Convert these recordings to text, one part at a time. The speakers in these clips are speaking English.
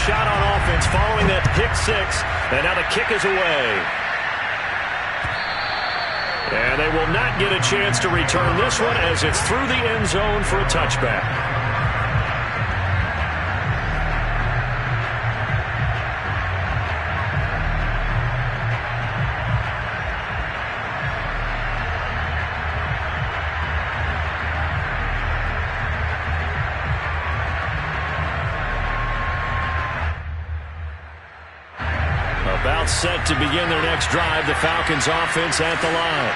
shot on offense following that pick six. And now the kick is away. And they will not get a chance to return this one as it's through the end zone for a touchback. About set to begin their next drive, the Falcons offense at the line.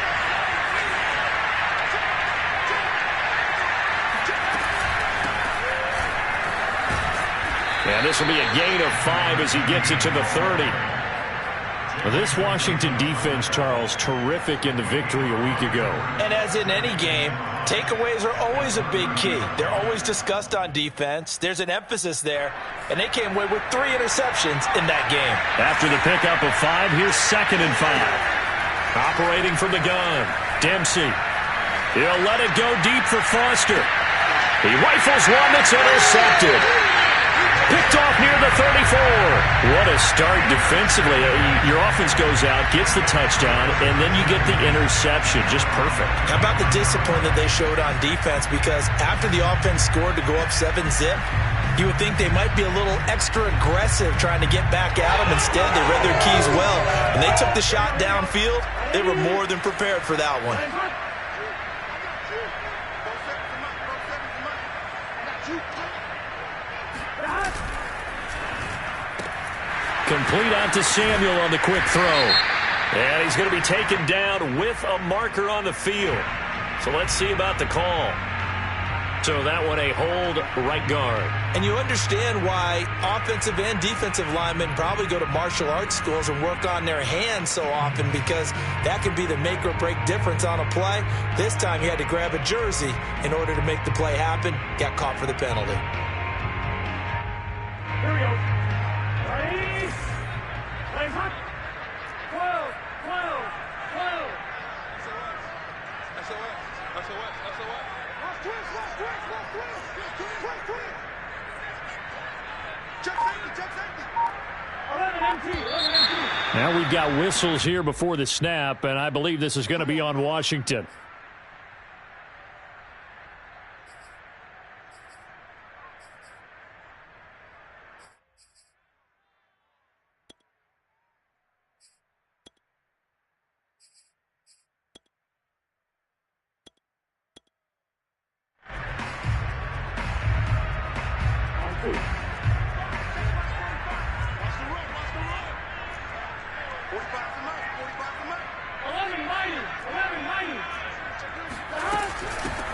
And this will be a gain of 5 as he gets it to the 30. This Washington defense, Charles, terrific in the victory a week ago. And as in any game, takeaways are always a big key. They're always discussed on defense. There's an emphasis there, and they came away with 3 interceptions in that game. After the pickup of 5, here's 2nd and 5. Operating from the gun, Dempsey. He'll let it go deep for Foster. He rifles one that's intercepted. Picked off near the 34. What a start defensively. Your offense goes out, gets the touchdown, and then you get the interception. Just perfect. How about the discipline that they showed on defense? Because after the offense scored to go up 7-zip, you would think they might be a little extra aggressive trying to get back at them. Instead, they read their keys well. When they took the shot downfield, they were more than prepared for that one. Complete out to Samuel on the quick throw. And he's going to be taken down with a marker on the field. So let's see about the call. So that one a hold right guard. And you understand why offensive and defensive linemen probably go to martial arts schools and work on their hands so often, because that can be the make or break difference on a play. This time he had to grab a jersey in order to make the play happen. Got caught for the penalty. Here we go. Ready? Play hot. 12, 12, 12. Now we've got whistles here before the snap, and I believe this is going to be on Washington.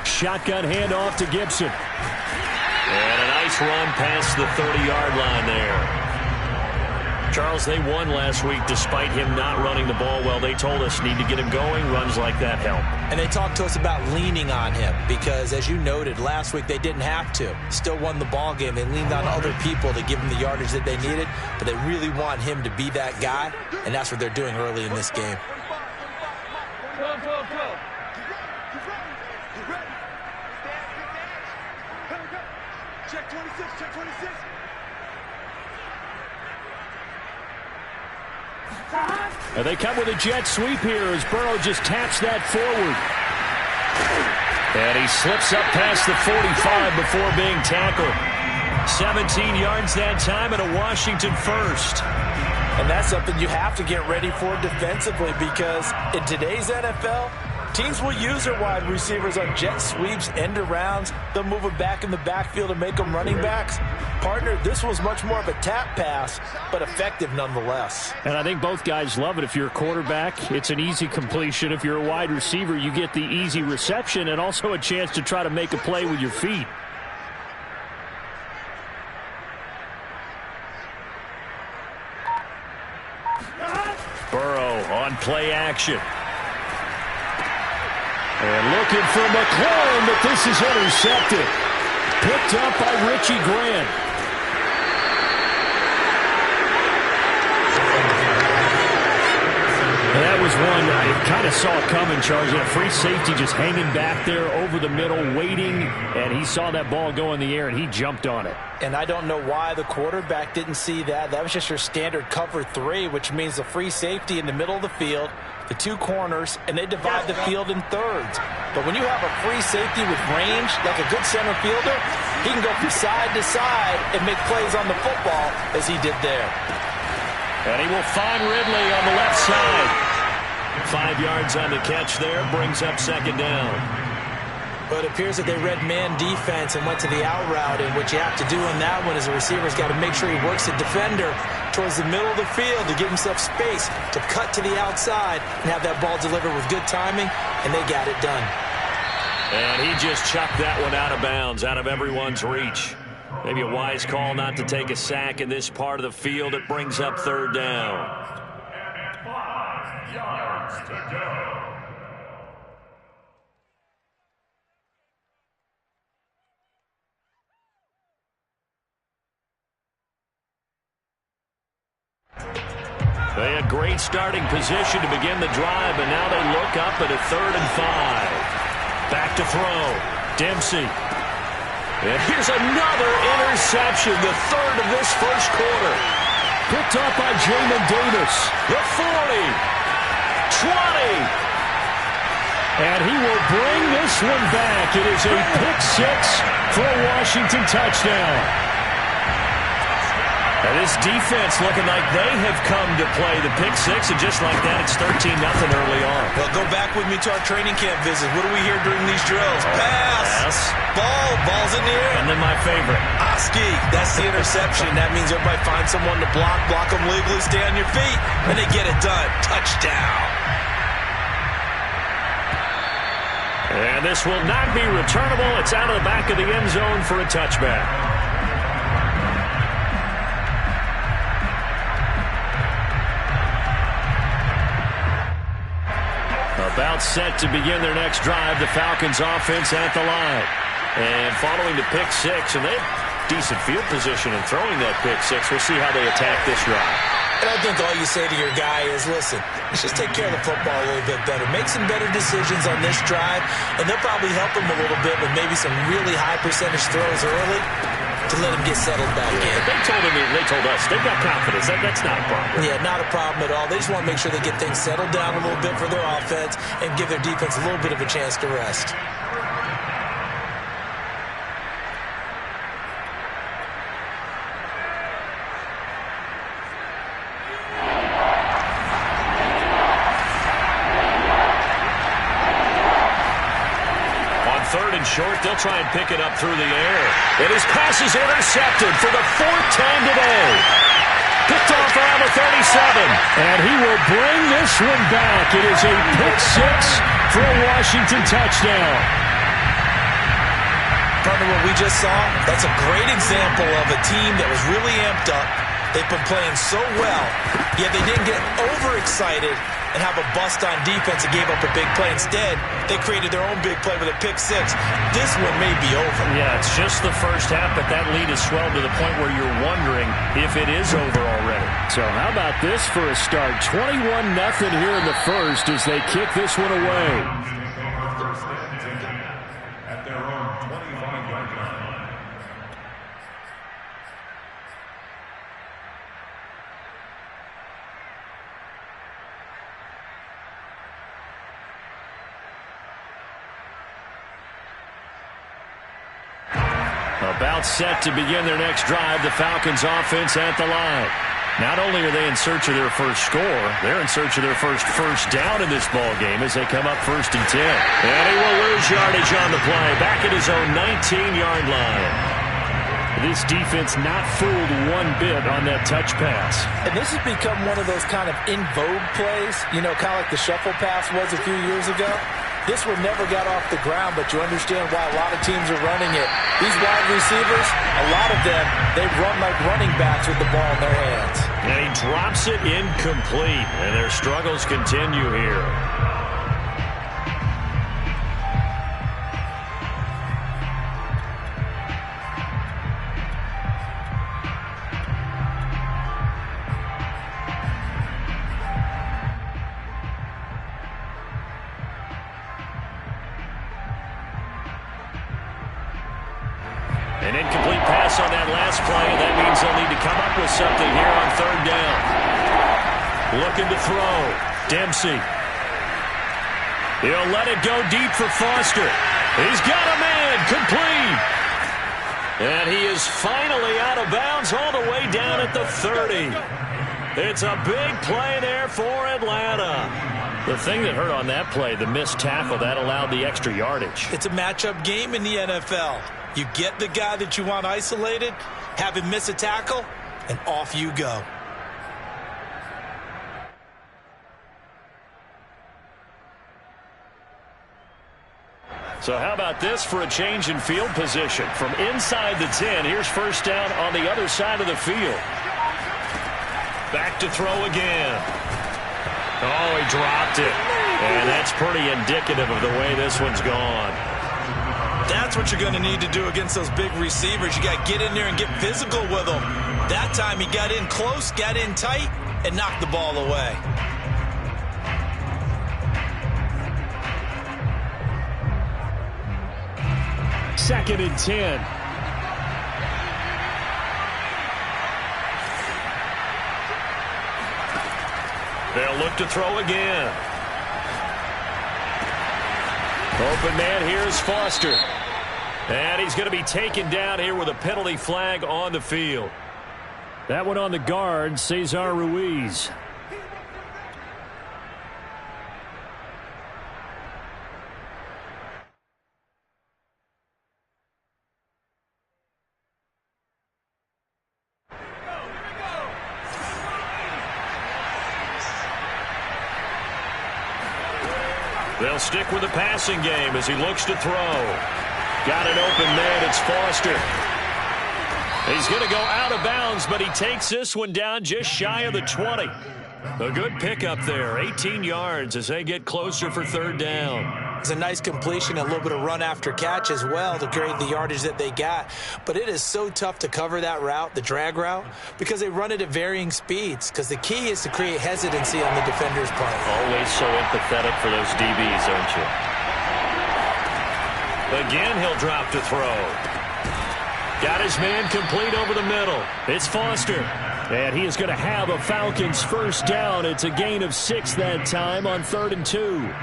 Shotgun handoff to Gibson. And a nice run past the 30-yard line there. Charles, they won last week despite him not running the ball well. They told us need to get him going. Runs like that help. And they talked to us about leaning on him because, as you noted, last week they didn't have to. Still won the ball game. They leaned on other people to give him the yardage that they needed, but they really want him to be that guy, and that's what they're doing early in this game. Go. Check 26, check 26. And they come with a jet sweep here as Burrow just taps that forward. And he slips up past the 45 before being tackled. 17 yards that time and a Washington first. And that's something you have to get ready for defensively, because in today's NFL, teams will use their wide receivers on jet sweeps, end arounds. They'll move them back in the backfield and make them running backs. Partner, this was much more of a tap pass, but effective nonetheless. And I think both guys love it. If you're a quarterback, it's an easy completion. If you're a wide receiver, you get the easy reception and also a chance to try to make a play with your feet. Burrow on play action. And looking for McLaurin, but this is intercepted. Picked up by Richie Grant. That was was one I kind of saw coming, Charles. A free safety just hanging back there over the middle, waiting, and he saw that ball go in the air, and he jumped on it. And I don't know why the quarterback didn't see that. That was just your standard cover 3, which means the free safety in the middle of the field, the 2 corners, and they divide the field in thirds. But when you have a free safety with range, like a good center fielder, he can go from side to side and make plays on the football as he did there. And he will find Ridley on the left side. 5 yards on the catch there, brings up second down. But it appears that they read man defense and went to the out route, and what you have to do on that one is the receiver's got to make sure he works the defender towards the middle of the field to give himself space to cut to the outside and have that ball delivered with good timing, and they got it done. And he just chucked that one out of bounds, out of everyone's reach. Maybe a wise call not to take a sack in this part of the field. It brings up third down. 5 yards to go. They had great starting position to begin the drive, and now they look up at a 3rd and 5. Back to throw. Dempsey. And here's another interception, the 3rd of this first quarter. Picked up by Jamin Davis. The 40. 20. And he will bring this one back. It is a pick 6 for a Washington touchdown. And this defense looking like they have come to play the pick 6, and just like that, it's 13-0 early on. Well, go back with me to our training camp visit. What do we hear during these drills? Pass. Ball's in the air. And then my favorite. Oski, that's the interception. That means everybody finds someone to block them legally, stay on your feet, and they get it done. Touchdown. And this will not be returnable. It's out of the back of the end zone for a touchback. About set to begin their next drive, the Falcons offense at the line. And following the pick 6, and they have decent field position in throwing that pick 6. We'll see how they attack this drive. And I think all you say to your guy is, listen, let's just take care of the football a little bit better. Make some better decisions on this drive, and they'll probably help him a little bit with maybe some really high percentage throws early to let him get settled back in. They told us they've got confidence. That's not a problem. Yeah, not a problem at all. They just want to make sure they get things settled down a little bit for their offense and give their defense a little bit of a chance to rest. Short, they'll try and pick it up through the air. And his pass is intercepted for the 4th time today. Picked off around the 37. And he will bring this one back. It is a pick 6 for a Washington touchdown. Partner, what we just saw, that's a great example of a team that was really amped up. They've been playing so well, yet they didn't get overexcited and have a bust on defense and gave up a big play. Instead, they created their own big play with a pick 6. This one may be over. Yeah, it's just the first half, but that lead has swelled to the point where you're wondering if it is over already. So how about this for a start? 21-0 here in the first as they kick this one away. At their own 25-yard line. About set to begin their next drive, the Falcons offense at the line. Not only are they in search of their first score, they're in search of their first down in this ball game as they come up 1st and 10. And he will lose yardage on the play, back at his own 19-yard line. This defense not fooled one bit on that touch pass. And this has become one of those kind of in vogue plays, kind of like the shuffle pass was a few years ago. This one never got off the ground, but you understand why a lot of teams are running it. These wide receivers, a lot of them, they run like running backs with the ball in their hands. And he drops it incomplete, and their struggles continue here. pass on that last play, and that means they'll need to come up with something here on third down. Looking to throw. Dempsey. He'll let it go deep for Foster. He's got a man. Complete. And he is finally out of bounds all the way down at the 30. It's a big play there for Atlanta. The thing that hurt on that play, the missed tackle, that allowed the extra yardage. It's a matchup game in the NFL. You get the guy that you want isolated, have him miss a tackle, and off you go. So how about this for a change in field position? From inside the 10, here's first down on the other side of the field. Back to throw again. Oh, he dropped it. And that's pretty indicative of the way this one's gone. That's what you're going to need to do against those big receivers. You got to get in there and get physical with them. That time he got in close, got in tight, and knocked the ball away. Second and 10. They'll look to throw again. Open man, here's Foster. And he's going to be taken down here with a penalty flag on the field. That one on the guard, Cesar Ruiz. They'll stick with the passing game as he looks to throw. Got an open man. It's Foster. He's going to go out of bounds, but he takes this one down just shy of the 20. A good pickup there. 18 yards as they get closer for third down. It's a nice completion, a little bit of run after catch as well to create the yardage that they got. But it is so tough to cover that route, the drag route, because they run it at varying speeds. Because the key is to create hesitancy on the defender's part. Always so empathetic for those DBs, aren't you? Again, he'll drop to throw. Got his man complete over the middle. It's Foster. And he is going to have a Falcons first down. It's a gain of 6 that time on 3rd and 2.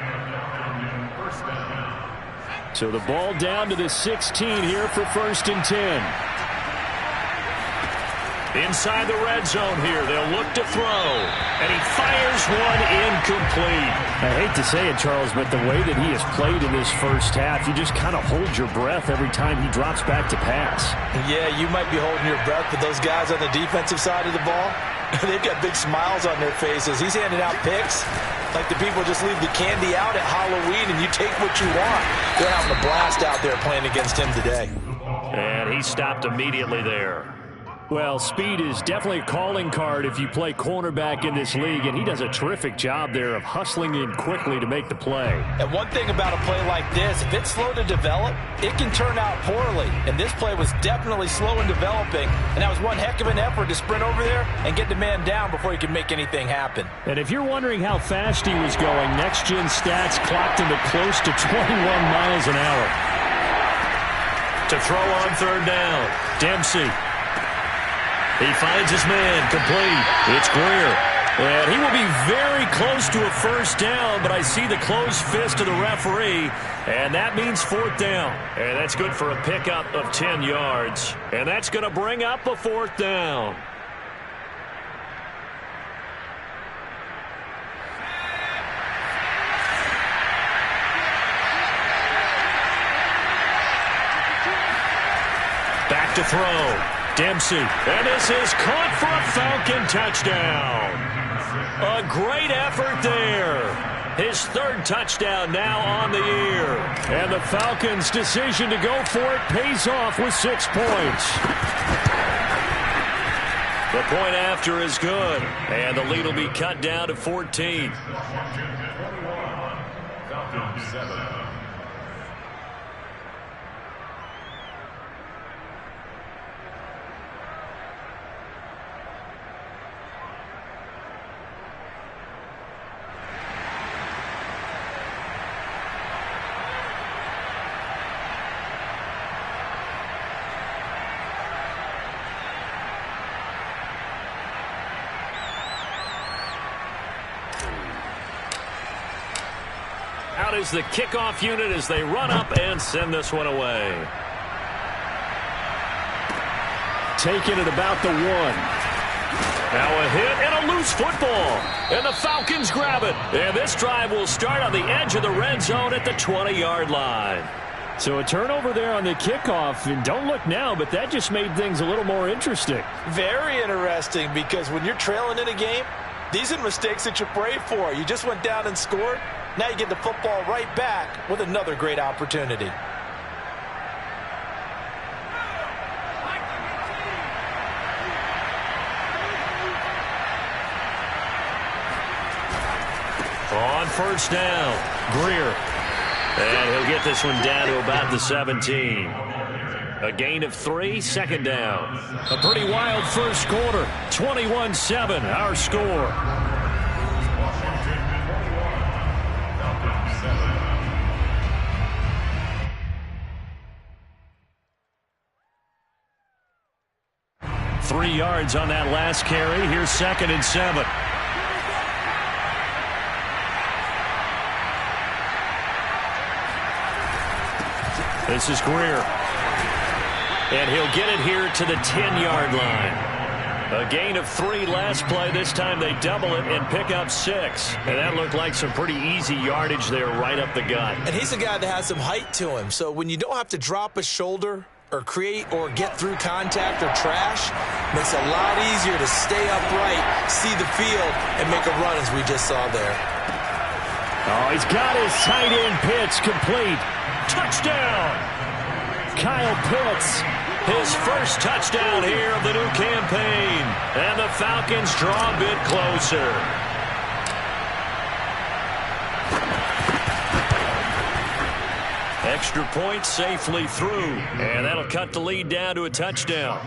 So the ball down to the 16 here for 1st and 10. Inside the red zone here, they'll look to throw. And he fires one incomplete. I hate to say it, Charles, but the way that he has played in this first half, you just kind of hold your breath every time he drops back to pass. Yeah, you might be holding your breath, but those guys on the defensive side of the ball, they've got big smiles on their faces. He's handing out picks like the people just leave the candy out at Halloween and you take what you want. They're having a blast out there playing against him today. And he stopped immediately there. Well, speed is definitely a calling card if you play cornerback in this league, and he does a terrific job there of hustling in quickly to make the play. And one thing about a play like this, if it's slow to develop, it can turn out poorly. And this play was definitely slow in developing, and that was one heck of an effort to sprint over there and get the man down before he could make anything happen. And if you're wondering how fast he was going, next-gen stats clocked him at close to 21 miles an hour. To throw on 3rd down, Dempsey. He finds his man complete. It's Greer. And he will be very close to a first down, but I see the closed fist of the referee, and that means 4th down. And that's good for a pickup of 10 yards. And that's going to bring up a 4th down. Back to throw. Dempsey, and this is caught for a Falcon touchdown. A great effort there. His 3rd touchdown now on the year. And the Falcons' decision to go for it pays off with 6 points. The point after is good, and the lead will be cut down to 14. Falcons 7. Out is the kickoff unit as they run up and send this one away. Taking it about the 1. Now a hit and a loose football. And the Falcons grab it. And this drive will start on the edge of the red zone at the 20-yard line. So a turnover there on the kickoff. And don't look now, but that just made things a little more interesting. Very interesting, because when you're trailing in a game, these are mistakes that you pray for. You just went down and scored. Now you get the football right back with another great opportunity. On first down, Greer. And he'll get this one down to about the 17. A gain of 3, second down. A pretty wild first quarter. 21-7, our score. Three yards on that last carry. Here's 2nd and 7. This is Greer. And he'll get it here to the 10-yard line. A gain of 3 last play. This time they double it and pick up 6. And that looked like some pretty easy yardage there right up the gut. And he's a guy that has some height to him. So when you don't have to drop a shoulder or create or get through contact or trash, makes it a lot easier to stay upright, see the field, and make a run as we just saw there. Oh, he's got his tight end pitch complete. Touchdown! Kyle Pitts. His first touchdown here of the new campaign. And the Falcons draw a bit closer. Extra point safely through. And that'll cut the lead down to a touchdown.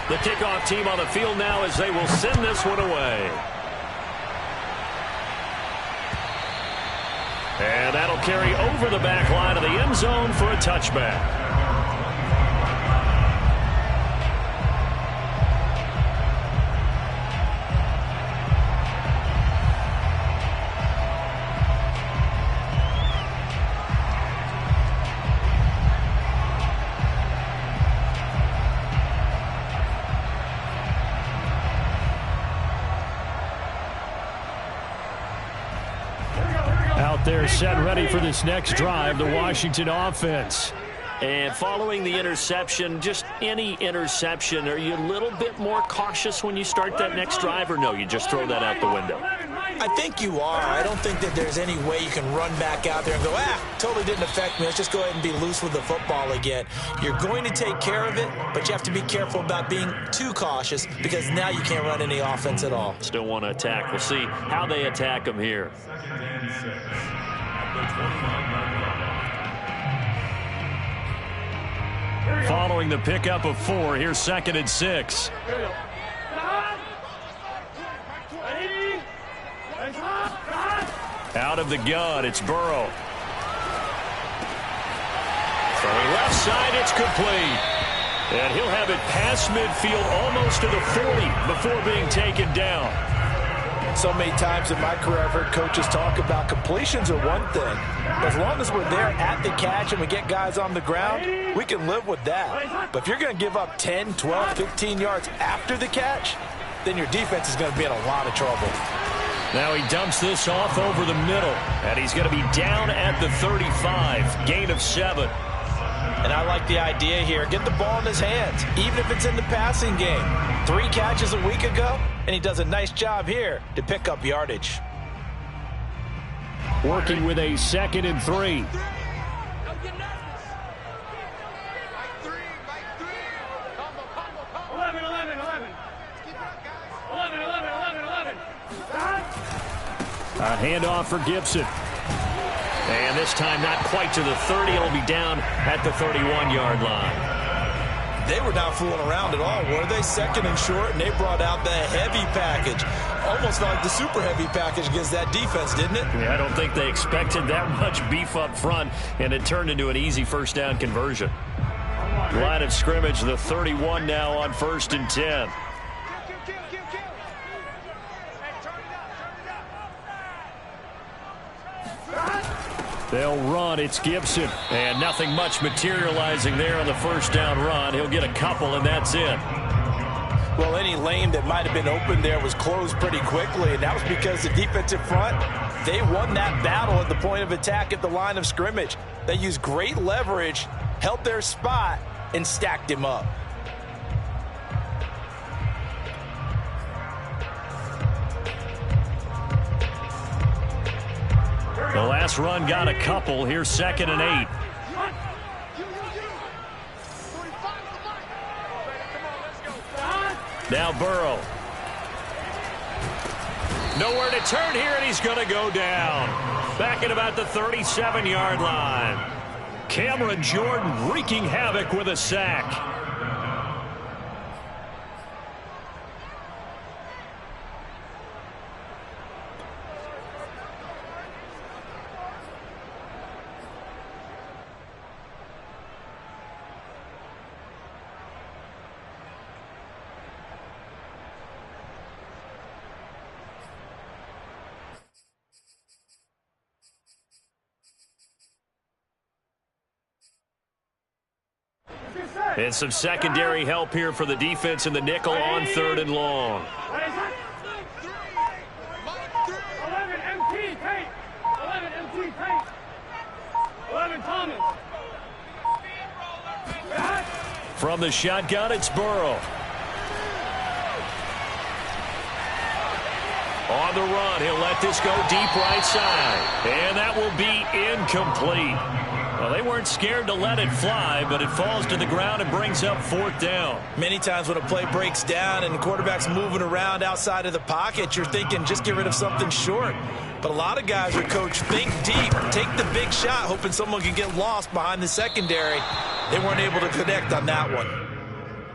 The kickoff team on the field now as they will send this one away. And that'll carry over the back line of the end zone for a touchback. They're set ready for this next drive, the Washington offense. And following the interception, just any interception, are you a little bit more cautious when you start that next drive, or no, you just throw that out the window? I think you are. I don't think that there's any way you can run back out there and go, totally didn't affect me. Let's just go ahead and be loose with the football again. You're going to take care of it, but you have to be careful about being too cautious, because now you can't run any offense at all. Still want to attack. We'll see how they attack them here. Following the pickup of 4, here's 2nd and 6. Out of the gun, it's Burrow. From the left side, it's complete. And he'll have it past midfield almost to the 40 before being taken down. So many times in my career, I've heard coaches talk about completions are one thing. As long as we're there at the catch and we get guys on the ground, we can live with that. But if you're going to give up 10, 12, 15 yards after the catch, then your defense is going to be in a lot of trouble. Now he dumps this off over the middle, and he's going to be down at the 35, gain of 7. And I like the idea here. Get the ball in his hands, even if it's in the passing game. 3 catches a week ago, and he does a nice job here to pick up yardage. Working with a 2nd and 3. A handoff for Gibson. And this time not quite to the 30. It'll be down at the 31-yard line. They were not fooling around at all, were they? 2nd and short, and they brought out the heavy package. Almost like the super heavy package against that defense, didn't it? Yeah, I don't think they expected that much beef up front, and it turned into an easy first down conversion. Line of scrimmage, the 31 now on 1st and 10. They'll run. It's Gibson. And nothing much materializing there on the first down run. He'll get a couple, and that's it. Well, any lane that might have been open there was closed pretty quickly, and that was because the defensive front, they won that battle at the point of attack at the line of scrimmage. They used great leverage, held their spot, and stacked him up. The last run got a couple. Here's 2nd and 8. Now Burrow. Nowhere to turn here, and he's going to go down. Back at about the 37-yard line. Cameron Jordan wreaking havoc with a sack. And some secondary help here for the defense in the nickel on 3rd and long. 11 MT, Tate. 11 MT, Tate. 11 Thomas. From the shotgun, it's Burrow. On the run, he'll let this go deep right side. And that will be incomplete. Well, they weren't scared to let it fly, but it falls to the ground and brings up 4th down. Many times when a play breaks down and the quarterback's moving around outside of the pocket, you're thinking just get rid of something short. But a lot of guys are coached, think deep, take the big shot, hoping someone can get lost behind the secondary. They weren't able to connect on that one.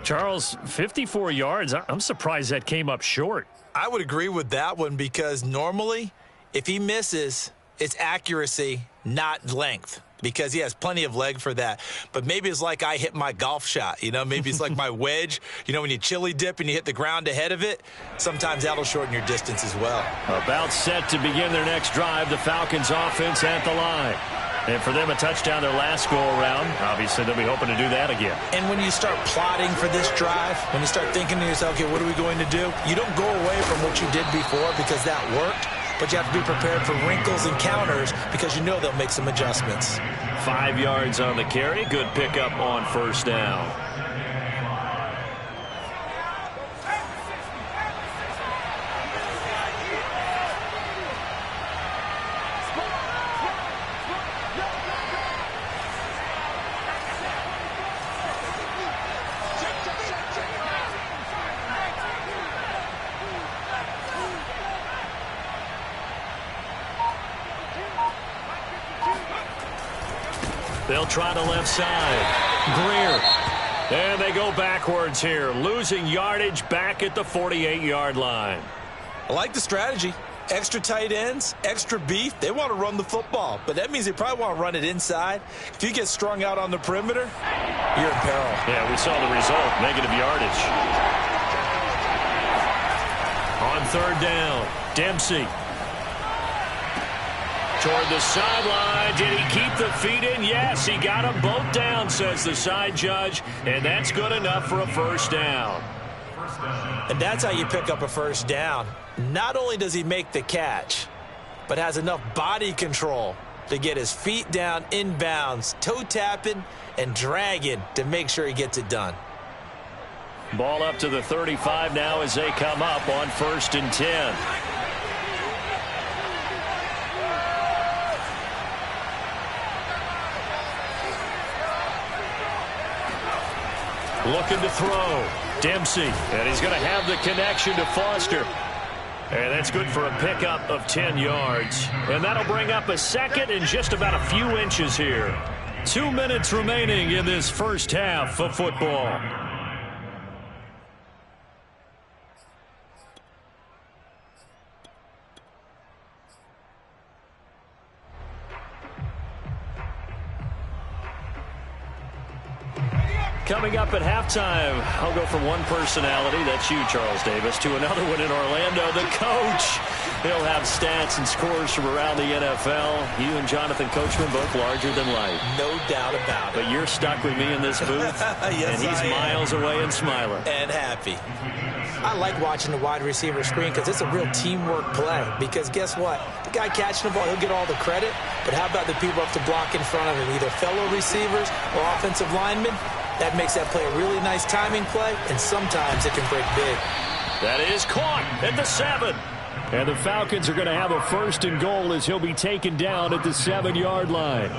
Charles, 54 yards. I'm surprised that came up short. I would agree with that one because normally if he misses, it's accuracy, not length. Because he has plenty of leg for that. But maybe it's like I hit my golf shot. You know, maybe it's like my wedge. You know, when you chili dip and you hit the ground ahead of it, sometimes that'll shorten your distance as well. About set to begin their next drive, the Falcons offense at the line. And for them, a touchdown their last go-around. Obviously, they'll be hoping to do that again. And when you start plotting for this drive, when you start thinking to yourself, okay, what are we going to do? You don't go away from what you did before because that worked. But you have to be prepared for wrinkles and counters because you know they'll make some adjustments. 5 yards on the carry. Good pickup on 1st down. They'll try the left side. Greer. And they go backwards here, losing yardage back at the 48-yard line. I like the strategy. Extra tight ends, extra beef. They want to run the football, but that means they probably want to run it inside. If you get strung out on the perimeter, you're in peril. Yeah, we saw the result, negative yardage. On 3rd down, Dempsey. Toward the sideline. Did he keep the feet in? Yes, he got them both down, says the side judge, and that's good enough for a 1st down. And that's how you pick up a 1st down. Not only does he make the catch, but has enough body control to get his feet down inbounds, toe tapping and dragging to make sure he gets it done. Ball up to the 35 now as they come up on 1st and 10. Looking to throw. Dempsey. And he's going to have the connection to Foster. And that's good for a pickup of 10 yards. And that'll bring up a 2nd and just about a few inches here. 2 minutes remaining in this first half of football. Coming up at halftime, I'll go from one personality, that's you, Charles Davis, to another one in Orlando, the coach. He'll have stats and scores from around the NFL. You and Jonathan Coachman both larger than life. No doubt about it. But you're stuck with me in this booth, yes, and he's miles away and smiling. And happy. I like watching the wide receiver screen because it's a real teamwork play. Because guess what? The guy catching the ball, he'll get all the credit. But how about the people up to block in front of him, either fellow receivers or offensive linemen? That makes that play a really nice timing play, and sometimes it can break big. That is caught at the 7. And the Falcons are going to have a 1st and goal as he'll be taken down at the 7-yard line.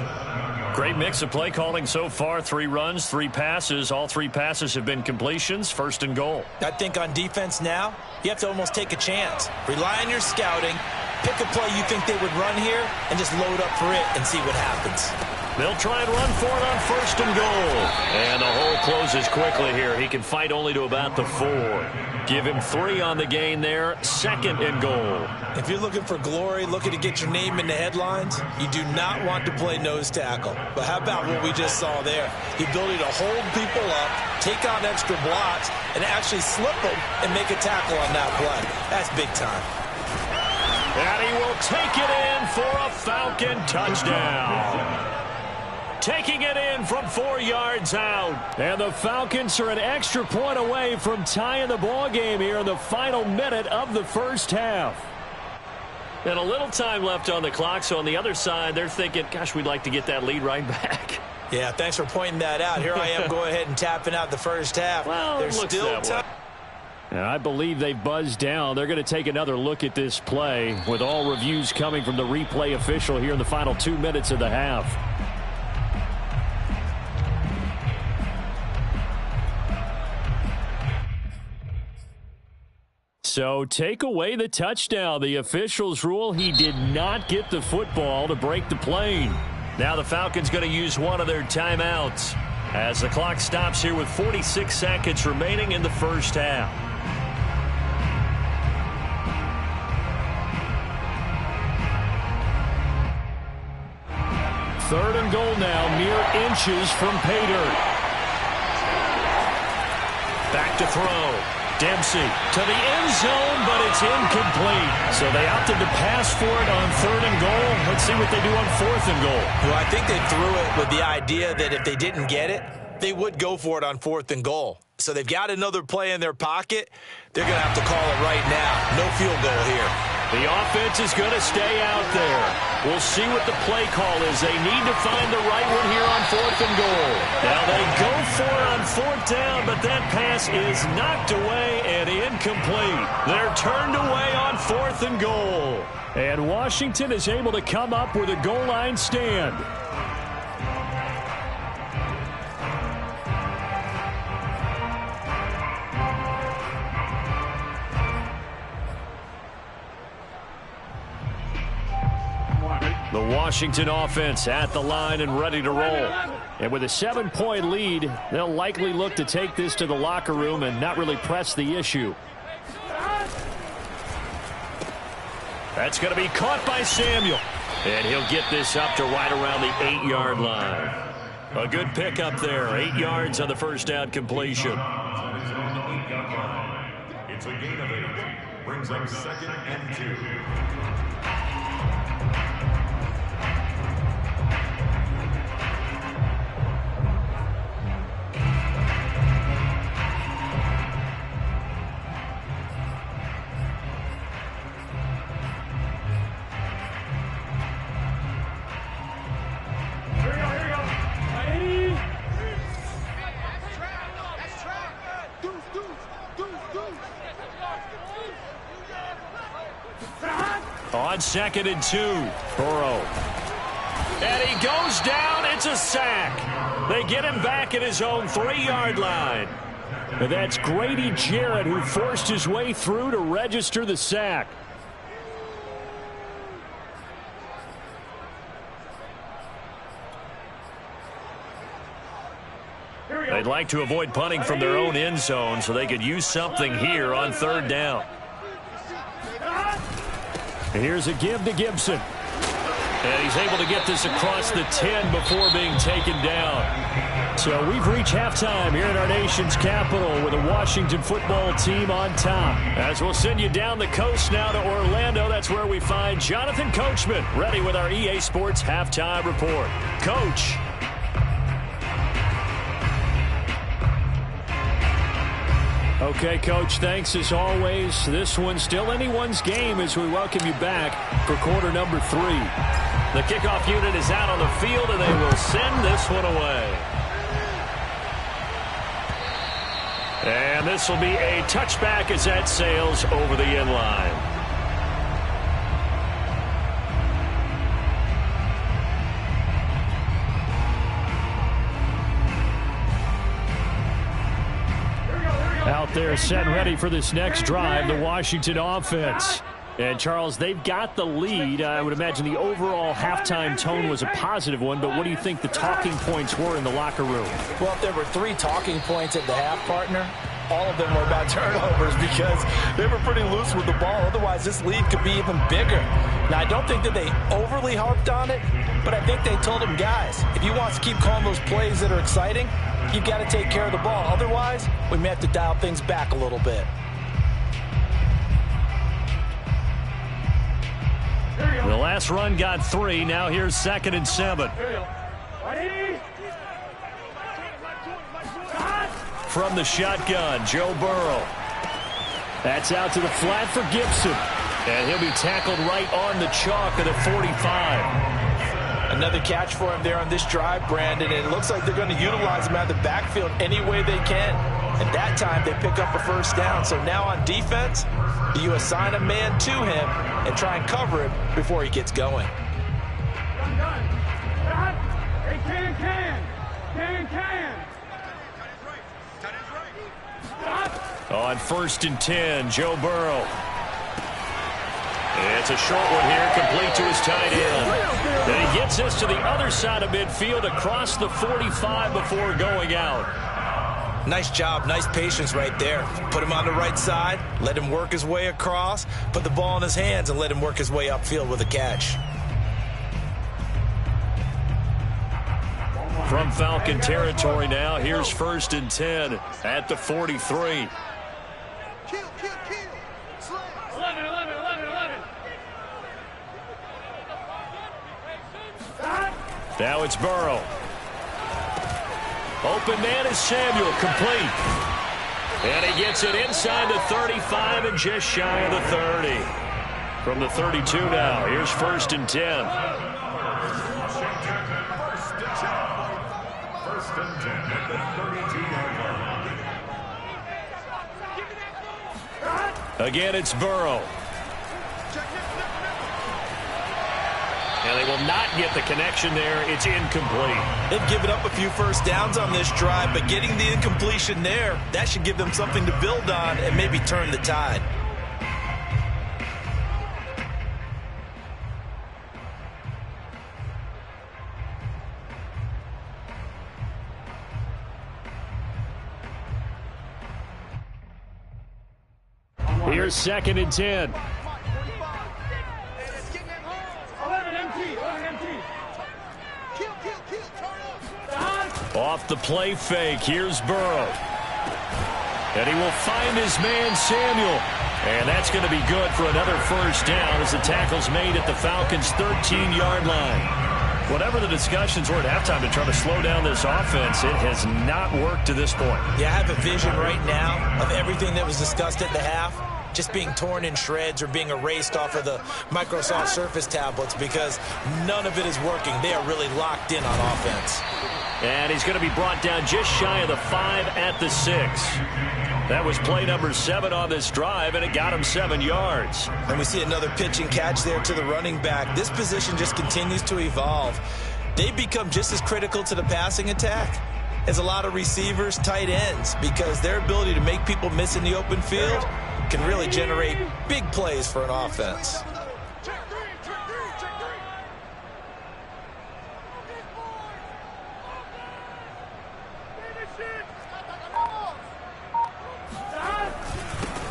Great mix of play calling so far. 3 runs, 3 passes. All 3 passes have been completions. 1st and goal. I think on defense now, you have to almost take a chance. Rely on your scouting. Pick a play you think they would run here and just load up for it and see what happens. They'll try and run for it on 1st and goal. And the hole closes quickly here. He can fight only to about the 4. Give him 3 on the gain there. 2nd and goal. If you're looking for glory, looking to get your name in the headlines, you do not want to play nose tackle. But how about what we just saw there? The ability to hold people up, take on extra blocks, and actually slip them and make a tackle on that play. That's big time. And he will take it in for a Falcon touchdown. Taking it in from 4 yards out. And the Falcons are an extra point away from tying the ball game here in the final minute of the first half. And a little time left on the clock, so on the other side, they're thinking, gosh, we'd like to get that lead right back. Yeah, thanks for pointing that out. Here I am going ahead and tapping out the first half. Well, there's still time. And I believe they've buzzed down. They're going to take another look at this play with all reviews coming from the replay official here in the final 2 minutes of the half. So take away the touchdown. The officials rule he did not get the football to break the plane. Now the Falcons going to use one of their timeouts as the clock stops here with 46 seconds remaining in the first half. Third and goal now, mere inches from pay dirt. Back to throw. Dempsey to the end zone, but it's incomplete. So they opted to pass for it on 3rd and goal. Let's see what they do on 4th and goal. Well, I think they threw it with the idea that if they didn't get it, they would go for it on 4th and goal. So they've got another play in their pocket. They're going to have to call it right now. No field goal here. The offense is going to stay out there. We'll see what the play call is. They need to find the right one here on 4th and goal. Now they go for it on 4th down, but that pass is knocked away and incomplete. They're turned away on 4th and goal. And Washington is able to come up with a goal line stand. The Washington offense at the line and ready to roll. And with a 7-point lead, they'll likely look to take this to the locker room and not really press the issue. That's going to be caught by Samuel. And he'll get this up to right around the 8-yard line. A good pickup there. 8 yards on the first down completion. It's a gain of 8. Brings up 2nd and 2. On 2nd and 2, Burrow. And he goes down. It's a sack. They get him back at his own 3-yard line. And that's Grady Jarrett who forced his way through to register the sack. They'd like to avoid punting from their own end zone so they could use something here on 3rd down. And here's a give to Gibson. And he's able to get this across the 10 before being taken down. So we've reached halftime here in our nation's capital with the Washington football team on top. As we'll send you down the coast now to Orlando, that's where we find Jonathan Coachman ready with our EA Sports halftime report. Coach. Okay, Coach, thanks as always. This one's still anyone's game as we welcome you back for quarter number 3. The kickoff unit is out on the field, and they will send this one away. And this will be a touchback as that sails over the end line. Out there set and ready for this next drive, the Washington offense. And, Charles, they've got the lead. I would imagine the overall halftime tone was a positive one, but what do you think the talking points were in the locker room? Well, if there were 3 talking points at the half, partner, all of them were about turnovers because they were pretty loose with the ball. Otherwise, this lead could be even bigger. Now, I don't think that they overly harped on it, but I think they told them, guys, if you want to keep calling those plays that are exciting, you've got to take care of the ball. Otherwise, we may have to dial things back a little bit. The last run got 3. Now here's 2nd and 7. From the shotgun, Joe Burrow. That's out to the flat for Gibson. And he'll be tackled right on the chalk of the 45. Another catch for him there on this drive, Brandon, and it looks like they're going to utilize him out of the backfield any way they can. At that time, they pick up a first down. So now on defense, you assign a man to him and try and cover him before he gets going. On 1st and 10, Joe Burrow. It's a short one here, complete to his tight end. And he gets this to the other side of midfield across the 45 before going out. Nice job, nice patience right there. Put him on the right side, let him work his way across, put the ball in his hands, and let him work his way upfield with a catch. From Falcon territory now, here's 1st and 10 at the 43. Now it's Burrow. Open man is Samuel, complete. And he gets it inside the 35 and just shy of the 30. From the 32 now, here's 1st and 10. 1st and 10 at the 32-yard line. Again, it's Burrow. And they will not get the connection there. It's incomplete. They've given up a few first downs on this drive, but getting the incompletion there, that should give them something to build on and maybe turn the tide. Here's 2nd and 10. Off the play fake, here's Burrow. And he will find his man, Samuel. And that's going to be good for another first down as the tackle's made at the Falcons' 13-yard line. Whatever the discussions were at halftime to try to slow down this offense, it has not worked to this point. Yeah, I have a vision right now of everything that was discussed at the half just being torn in shreds or being erased off of the Microsoft Surface tablets because none of it is working. They are really locked in on offense. And he's going to be brought down just shy of the 5 at the 6. That was play number 7 on this drive, and it got him 7 yards. And we see another pitch and catch there to the running back. This position just continues to evolve. They become just as critical to the passing attack as a lot of receivers, tight ends, because their ability to make people miss in the open field can really generate big plays for an offense.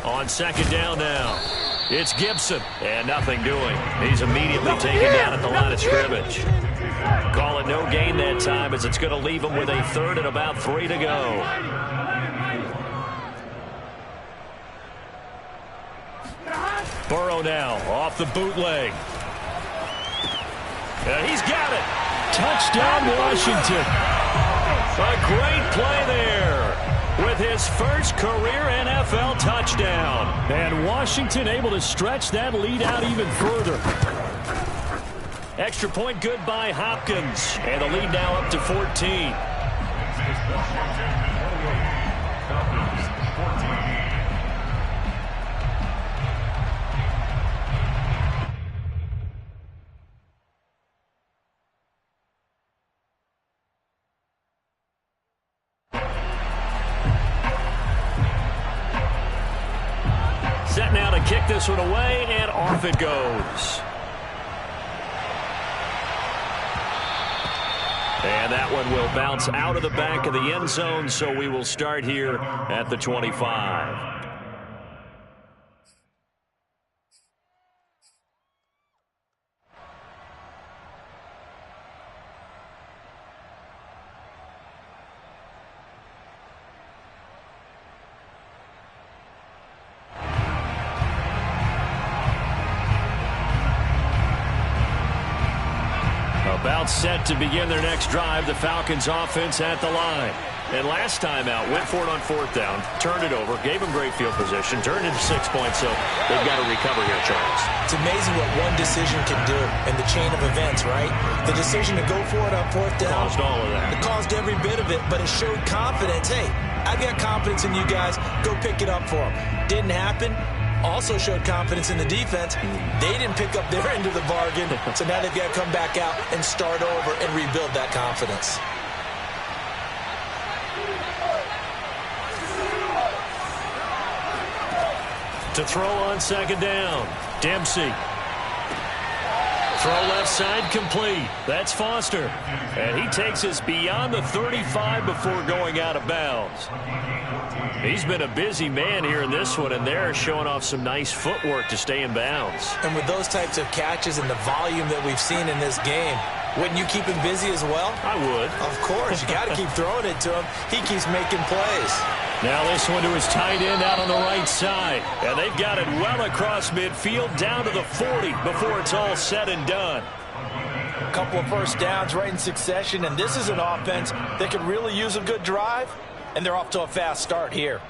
On 2nd down now. It's Gibson, and nothing doing. He's immediately taken down at the line of scrimmage. Call it no gain that time, as it's going to leave him with a third and about 3 to go. Burrow now off the bootleg. And he's got it. Touchdown, Washington. A great play there with his first career NFL touchdown. And Washington able to stretch that lead out even further. Extra point good by Hopkins. And the lead now up to 14. Set now to kick this one away, and off it goes. And that one will bounce out of the back of the end zone, so we will start here at the 25. About set to begin their next drive, the Falcons offense at the line. And last time out, went for it on 4th down, turned it over, gave them great field position, turned into 6 points, so they've got to recover here, Charles. It's amazing what one decision can do in the chain of events, right? The decision to go for it on 4th down. Caused all of that. It caused every bit of it, but it showed confidence. Hey, I've got confidence in you guys. Go pick it up for them. Didn't happen. Also showed confidence in the defense. They didn't pick up their end of the bargain, so now they've got to come back out and start over and rebuild that confidence. To throw on 2nd down, Dempsey. Throw left side complete. That's Foster. And he takes us beyond the 35 before going out of bounds. He's been a busy man here in this one, and they're showing off some nice footwork to stay in bounds. And with those types of catches and the volume that we've seen in this game, wouldn't you keep him busy as well? I would. Of course. You got to keep throwing it to him. He keeps making plays. Now this one to his tight end out on the right side. And they've got it well across midfield down to the 40 before it's all said and done. A couple of first downs right in succession, and this is an offense that could really use a good drive, and they're off to a fast start here.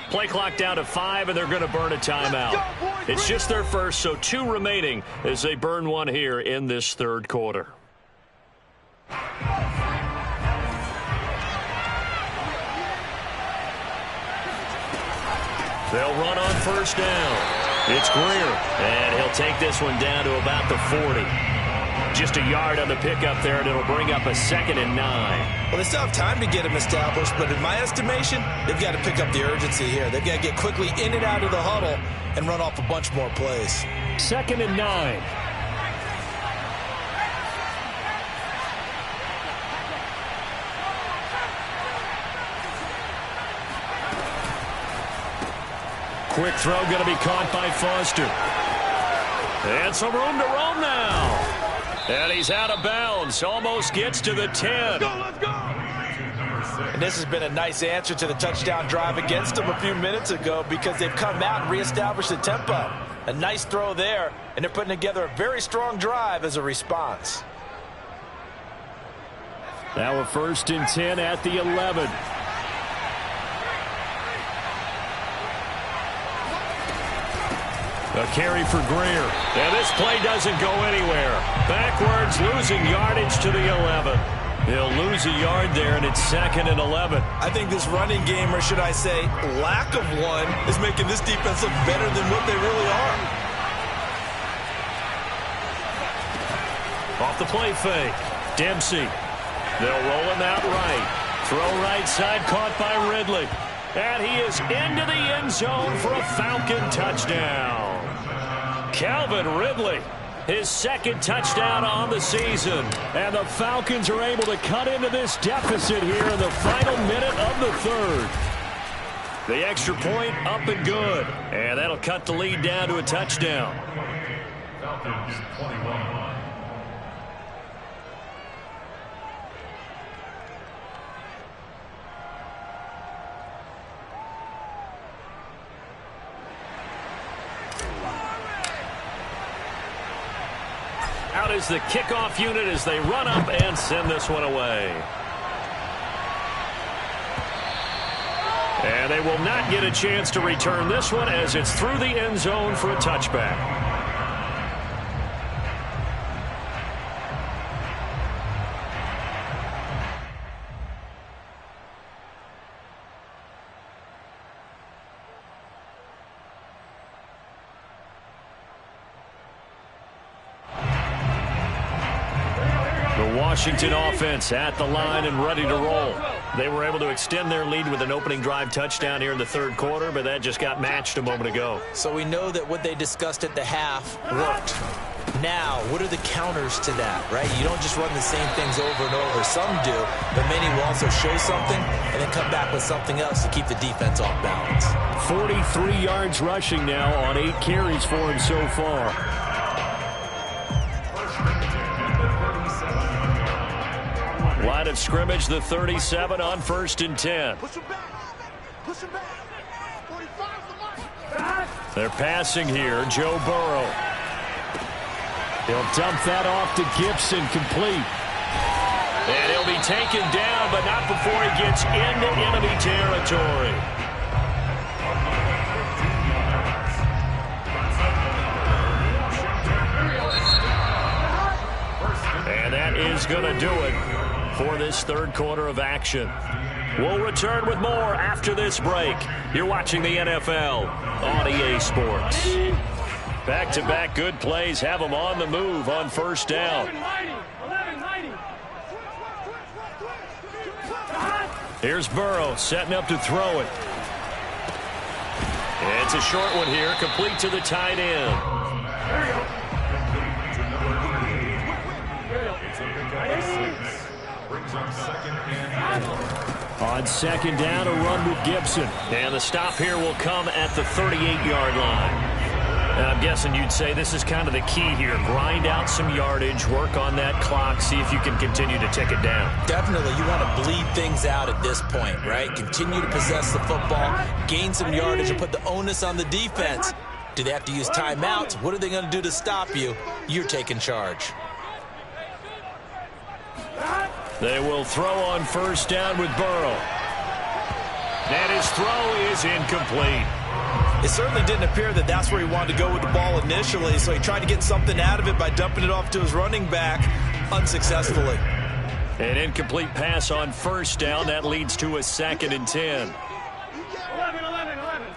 Play clock down to 5, and they're going to burn a timeout. It's just their first, so 2 remaining as they burn one here in this 3rd quarter. They'll run on 1st down. It's Greer, and he'll take this one down to about the 40. Just a yard on the pickup there, and it'll bring up a 2nd and 9. Well, they still have time to get him established, but in my estimation, they've got to pick up the urgency here. They've got to get quickly in and out of the huddle and run off a bunch more plays. 2nd and 9. Quick throw going to be caught by Foster. And some room to roam now. And he's out of bounds. Almost gets to the 10. Let's go! And this has been a nice answer to the touchdown drive against them a few minutes ago, because they've come out and reestablished the tempo. A nice throw there, and they're putting together a very strong drive as a response. Now a 1st and 10 at the 11. A carry for Greer. And this play doesn't go anywhere. Backwards, losing yardage to the 11. He'll lose a yard there, and it's 2nd and 11. I think this running game, or should I say lack of one, is making this defense look better than what they really are. Off the play fake. Dempsey. They'll roll him out right. Throw right side, caught by Ridley. And he is into the end zone for a Falcon touchdown. Calvin Ridley, his second touchdown on the season. And the Falcons are able to cut into this deficit here in the final minute of the third. The extra point up and good. And that'll cut the lead down to a touchdown. Falcons 21. Out is the kickoff unit as they run up and send this one away. And they will not get a chance to return this one as it's through the end zone for a touchback. Washington offense at the line and ready to roll. They were able to extend their lead with an opening drive touchdown here in the third quarter, but that just got matched a moment ago. So we know that what they discussed at the half worked. Now, what are the counters to that, right? You don't just run the same things over and over. Some do, but many will also show something and then come back with something else to keep the defense off balance. 43 yards rushing now on 8 carries for him so far. Line of scrimmage, the 37 on 1st and 10. Push him back. Push him back. 45's the mark. They're passing here. Joe Burrow. He'll dump that off to Gibson, complete. And he'll be taken down, but not before he gets into enemy territory. And that is going to do it for this third quarter of action. We'll return with more after this break. You're watching the NFL on EA Sports. Back-to-back good plays have them on the move on first down. Here's Burrow setting up to throw it. It's a short one here, complete to the tight end. On second down, a run with Gibson. And the stop here will come at the 38-yard line. And I'm guessing you'd say this is kind of the key here. Grind out some yardage, work on that clock, see if you can continue to tick it down. Definitely, you want to bleed things out at this point, right? Continue to possess the football, gain some yardage, and put the onus on the defense. Do they have to use timeouts? What are they going to do to stop you? You're taking charge. They will throw on first down with Burrow. And his throw is incomplete. It certainly didn't appear that that's where he wanted to go with the ball initially, so he tried to get something out of it by dumping it off to his running back unsuccessfully. An incomplete pass on first down. That leads to a 2nd and 10. 11.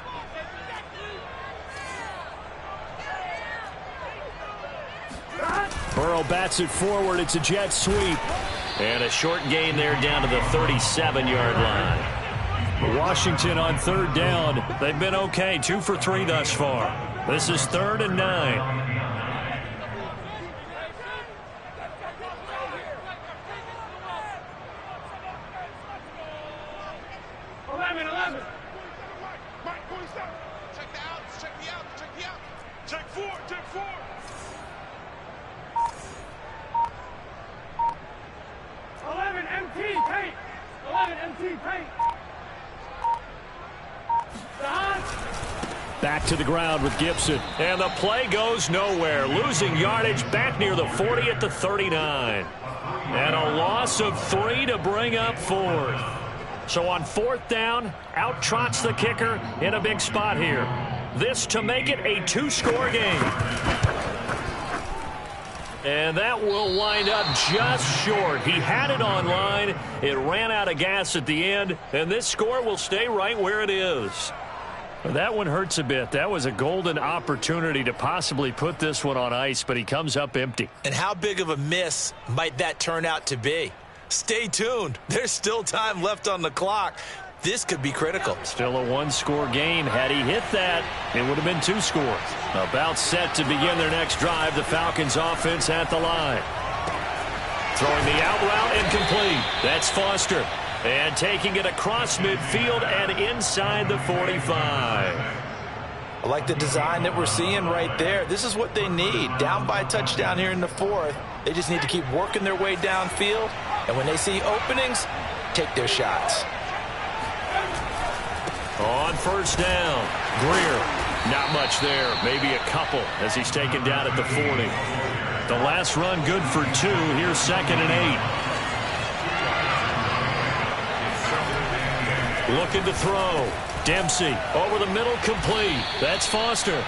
Burrow bats it forward. It's a jet sweep. And a short gain there down to the 37-yard line. Washington on third down. They've been okay. 2 for 3 thus far. This is 3rd and 9. Back to the ground with Gibson. And the play goes nowhere. Losing yardage back near the 40 at the 39. And a loss of 3 to bring up 4th. So on 4th down, out trots the kicker in a big spot here. This to make it a 2-score game. And that will wind up just short. He had it on line. It ran out of gas at the end. And this score will stay right where it is. That one hurts a bit. That was a golden opportunity to possibly put this one on ice, but he comes up empty. And how big of a miss might that turn out to be? Stay tuned. There's still time left on the clock. This could be critical. Still a one-score game. Had he hit that, it would have been 2 scores. About set to begin their next drive. The Falcons offense at the line. Throwing the out route incomplete. That's Foster. And taking it across midfield and inside the 45. I like the design that we're seeing right there. This is what they need. Down by a touchdown here in the 4th. They just need to keep working their way downfield. And when they see openings, take their shots. On first down, Greer. Not much there. Maybe a couple as he's taken down at the 40. The last run good for 2. Here's 2nd and 8. Looking to throw. Dempsey over the middle, complete. That's Foster.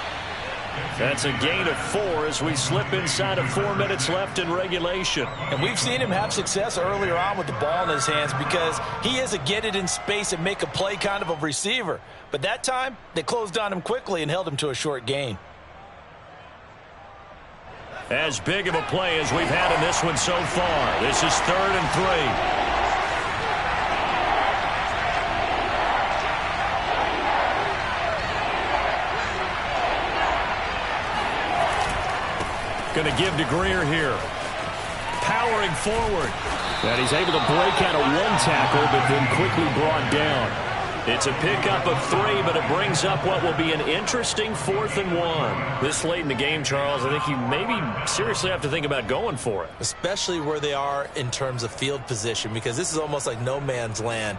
That's a gain of 4 as we slip inside of 4 minutes left in regulation. And we've seen him have success earlier on with the ball in his hands because he is a get it in space and make a play kind of a receiver. But that time, they closed on him quickly and held him to a short gain. As big of a play as we've had in this one so far. This is 3rd and 3. Going to give to Greer here. Powering forward. And he's able to break out of 1 tackle, but then quickly brought down. It's a pickup of 3, but it brings up what will be an interesting 4th and 1. This late in the game, Charles, I think you maybe seriously have to think about going for it. Especially where they are in terms of field position, because this is almost like no man's land.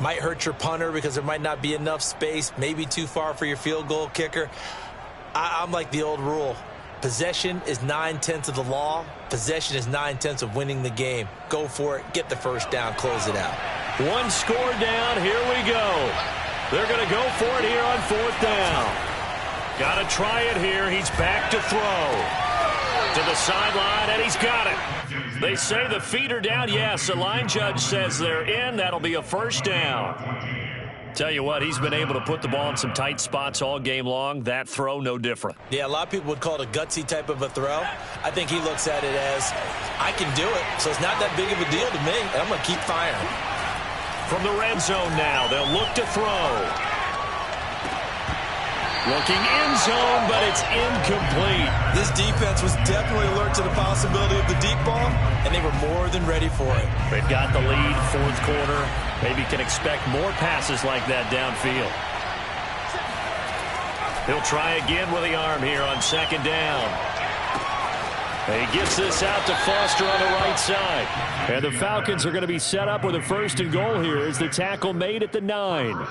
Might hurt your punter because there might not be enough space, maybe too far for your field goal kicker. I'm like the old rule. Possession is 9/10 of the law. Possession is 9/10 of winning the game. Go for it. Get the first down. Close it out. 1 score down. Here we go. They're going to go for it here on 4th down. Got to try it here. He's back to throw. To the sideline, and he's got it. They say the feet are down. Yes, the line judge says they're in. That'll be a first down. Tell you what, he's been able to put the ball in some tight spots all game long. That throw, no different. Yeah, a lot of people would call it a gutsy type of a throw. I think he looks at it as, I can do it, so it's not that big of a deal to me, and I'm going to keep firing. From the red zone now, they'll look to throw. Looking end zone, but it's incomplete. This defense was definitely alert to the possibility of the deep ball, and they were more than ready for it. They've got the lead, 4th quarter. Maybe can expect more passes like that downfield. He'll try again with the arm here on 2nd down. He gets this out to Foster on the right side. And the Falcons are going to be set up with a 1st and goal here as the tackle made at the 9.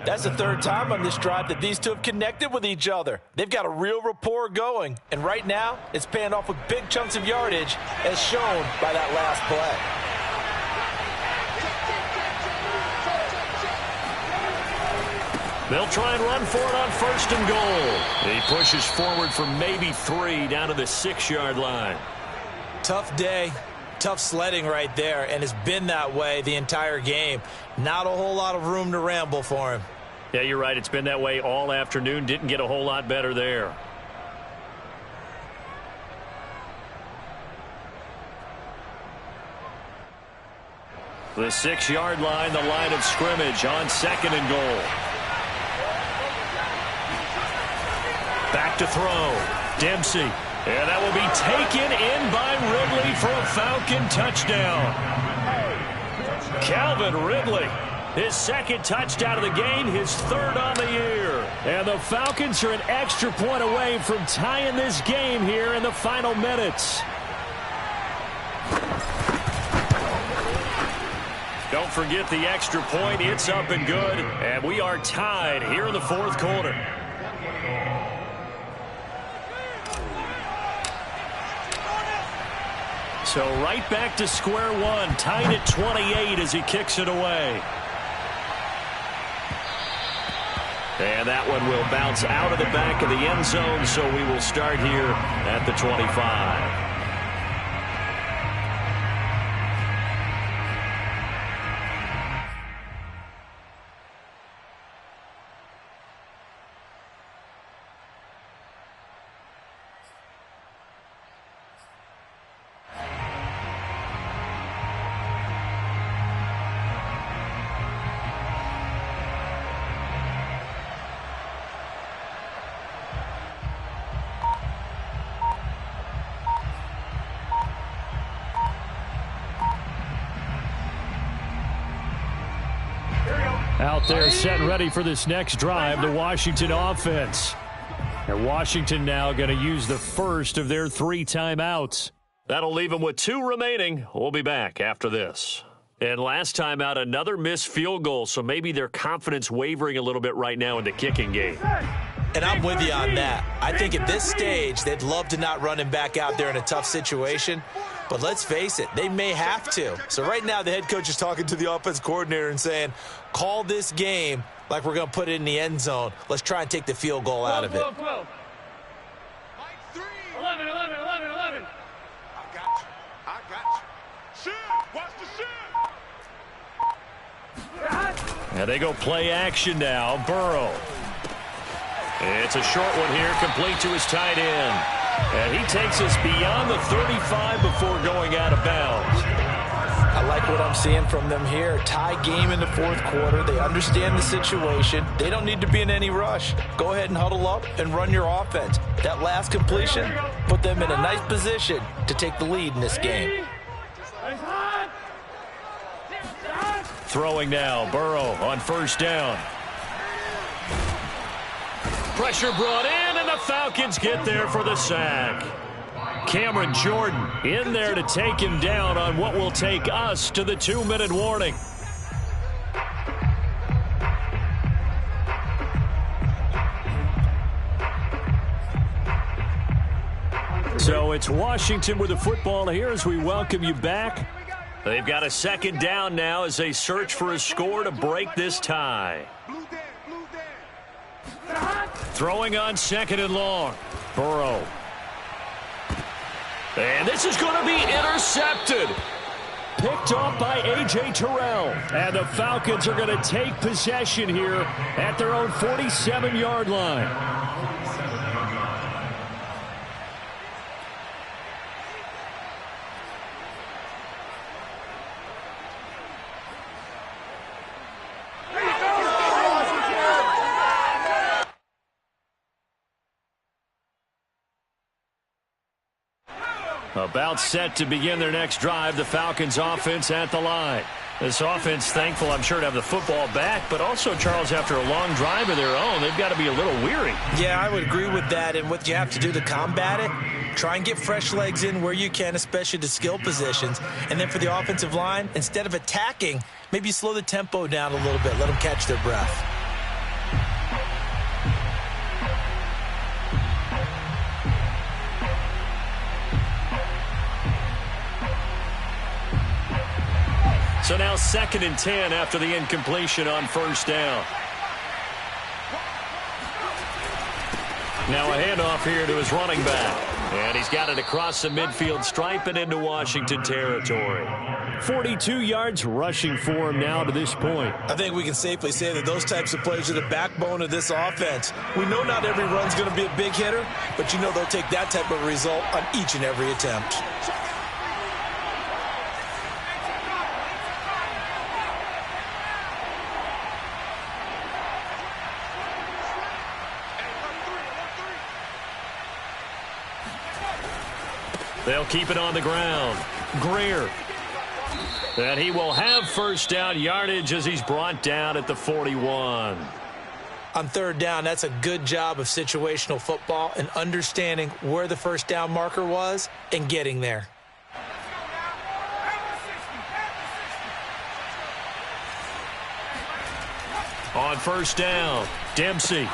That's the 3rd time on this drive that these two have connected with each other. They've got a real rapport going. And right now, it's paying off with big chunks of yardage as shown by that last play. They'll try and run for it on 1st and goal. He pushes forward for maybe 3 down to the 6-yard line. Tough day. Tough sledding right there, and it's been that way the entire game. Not a whole lot of room to ramble for him. Yeah, you're right. It's been that way all afternoon. Didn't get a whole lot better there. The 6-yard line, the line of scrimmage on 2nd and goal. Back to throw. Dempsey. And that will be taken in by Ridley for a Falcon touchdown. Calvin Ridley, his 2nd touchdown of the game, his 3rd on the year. And the Falcons are an extra point away from tying this game here in the final minutes. Don't forget the extra point. It's up and good. And we are tied here in the 4th quarter. So right back to square one, tied at 28 as he kicks it away. And that one will bounce out of the back of the end zone, so we will start here at the 25. Out there set and ready for this next drive, the Washington offense. And Washington now going to use the first of their 3 timeouts. That'll leave them with 2 remaining. We'll be back after this. And last time out, another missed field goal, so maybe their confidence wavering a little bit right now in the kicking game. And I'm with you on that. I think at this stage, they'd love to not run him back out there in a tough situation. But let's face it, they may have to. So right now, the head coach is talking to the offense coordinator and saying, call this game like we're going to put it in the end zone. Let's try and take the field goal out of it. 11. I got you. Shoot. Watch the shoot. And they go play action now. Burrow. It's a short one here, complete to his tight end. And he takes us beyond the 35 before going out of bounds. I like what I'm seeing from them here. Tie game in the 4th quarter. They understand the situation. They don't need to be in any rush. Go ahead and huddle up and run your offense. That last completion put them in a nice position to take the lead in this game. Throwing now, Burrow on first down. Pressure brought in, and the Falcons get there for the sack. Cameron Jordan in there to take him down on what will take us to the 2-minute warning. So it's Washington with the football here as we welcome you back. They've got a 2nd down now as they search for a score to break this tie. Throwing on 2nd and long. Burrow. And this is going to be intercepted. Picked off by A.J. Terrell. And the Falcons are going to take possession here at their own 47-yard line. About set to begin their next drive, the Falcons offense at the line. This offense, thankful, I'm sure, to have the football back, but also, Charles, after a long drive of their own, they've got to be a little weary. Yeah, I would agree with that, and what you have to do to combat it, try and get fresh legs in where you can, especially to skill positions. And then for the offensive line, instead of attacking, maybe slow the tempo down a little bit, let them catch their breath. So now 2nd and 10 after the incompletion on first down. Now a handoff here to his running back. And he's got it across the midfield stripe and into Washington territory. 42 yards rushing for him now to this point. I think we can safely say that those types of plays are the backbone of this offense. We know not every run's going to be a big hitter, but you know they'll take that type of result on each and every attempt. They'll keep it on the ground. Greer. And he will have first down yardage as he's brought down at the 41. On 3rd down, that's a good job of situational football and understanding where the first down marker was and getting there. On first down, Dempsey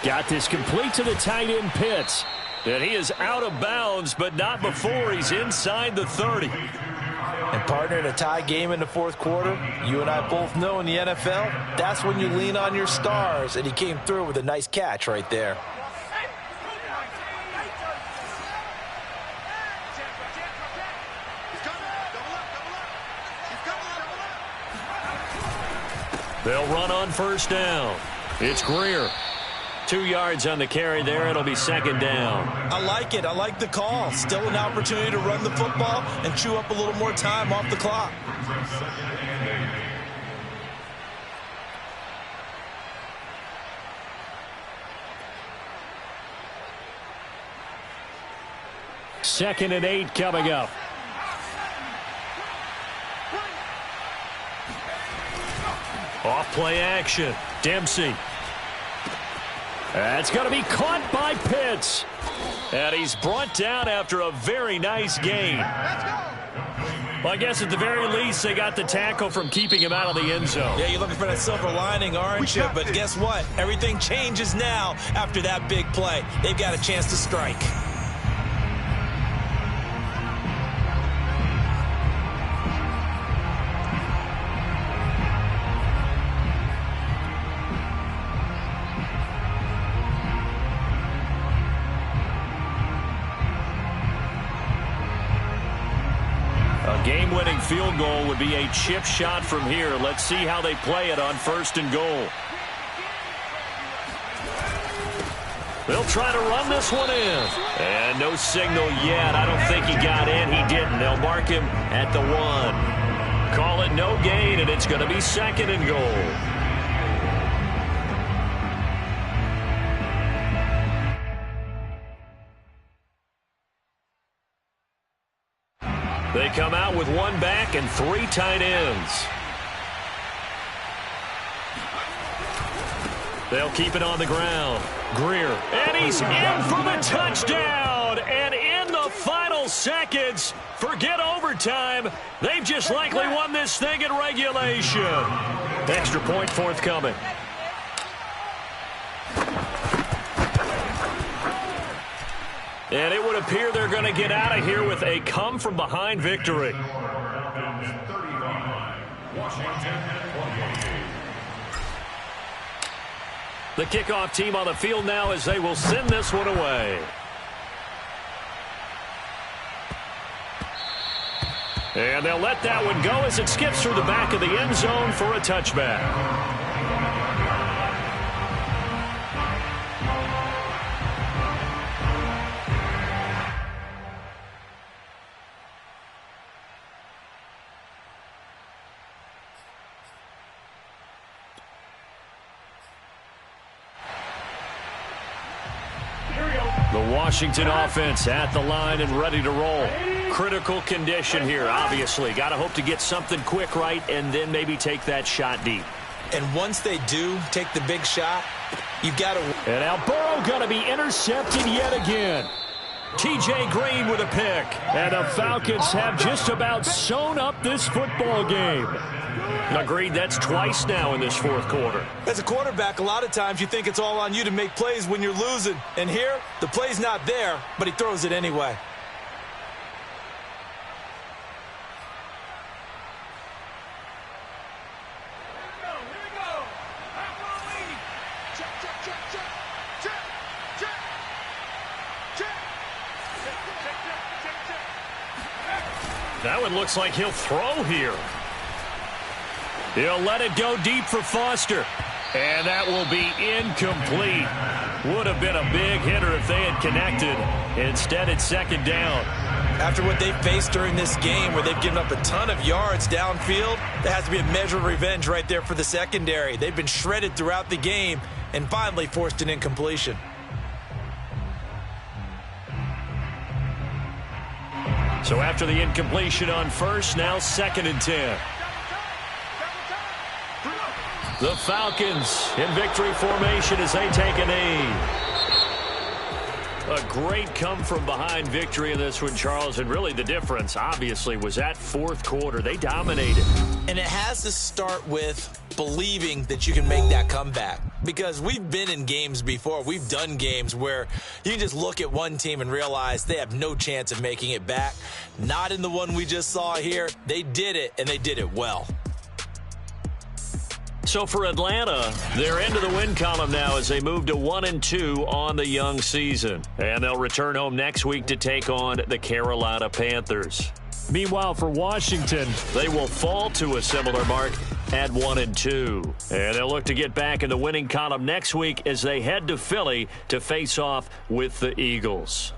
got this complete to the tight end Pitts. And he is out of bounds, but not before he's inside the 30. And, partner, in a tie game in the 4th quarter, you and I both know in the NFL, that's when you lean on your stars, and he came through with a nice catch right there. They'll run on first down. It's Greer. 2 yards on the carry there. It'll be 2nd down. I like it. I like the call. Still an opportunity to run the football and chew up a little more time off the clock. Second and 8 coming up. Off play action. Dempsey. That's going to be caught by Pitts. And he's brought down after a very nice gain. Well, I guess at the very least, they got the tackle from keeping him out of the end zone. Yeah, you're looking for that silver lining, aren't you? But guess what? Everything changes now after that big play. They've got a chance to strike. Game-winning field goal would be a chip shot from here. Let's see how they play it on 1st and goal. They'll try to run this one in. And no signal yet. I don't think he got in. He didn't. They'll mark him at the 1. Call it no gain, and it's going to be 2nd and goal. They come out with 1 back and 3 tight ends. They'll keep it on the ground. Greer. And he's in for the touchdown. And in the final seconds, forget overtime. They've just likely won this thing in regulation. Extra point forthcoming. And it would appear they're going to get out of here with a come-from-behind victory. The kickoff team on the field now as they will send this one away. And they'll let that one go as it skips through the back of the end zone for a touchback. The Washington offense at the line and ready to roll. Critical condition here, obviously. Got to hope to get something quick right and then maybe take that shot deep. And once they do take the big shot, you've got to... And now Burrow going to be intercepted yet again. T.J. Green with a pick. And the Falcons have just about sewn up this football game. Agreed, that's twice now in this 4th quarter. As a quarterback, a lot of times you think it's all on you to make plays when you're losing. And here, the play's not there, but he throws it anyway. That one looks like he'll throw here. He'll let it go deep for Foster. And that will be incomplete. Would have been a big hitter if they had connected. Instead, it's 2nd down. After what they've faced during this game where they've given up a ton of yards downfield, there has to be a measure of revenge right there for the secondary. They've been shredded throughout the game and finally forced an incompletion. So after the incompletion on 1st, now 2nd and 10. The Falcons in victory formation as they take a knee. A great come-from-behind victory in this one, Charles. And really the difference, obviously, was that 4th quarter. They dominated. And it has to start with believing that you can make that comeback. Because we've been in games before. We've done games where you can just look at one team and realize they have no chance of making it back. Not in the one we just saw here. They did it, and they did it well. So for Atlanta, they're into the win column now as they move to 1-2 on the young season. And they'll return home next week to take on the Carolina Panthers. Meanwhile, for Washington, they will fall to a similar mark at 1-2. And they'll look to get back in the winning column next week as they head to Philly to face off with the Eagles.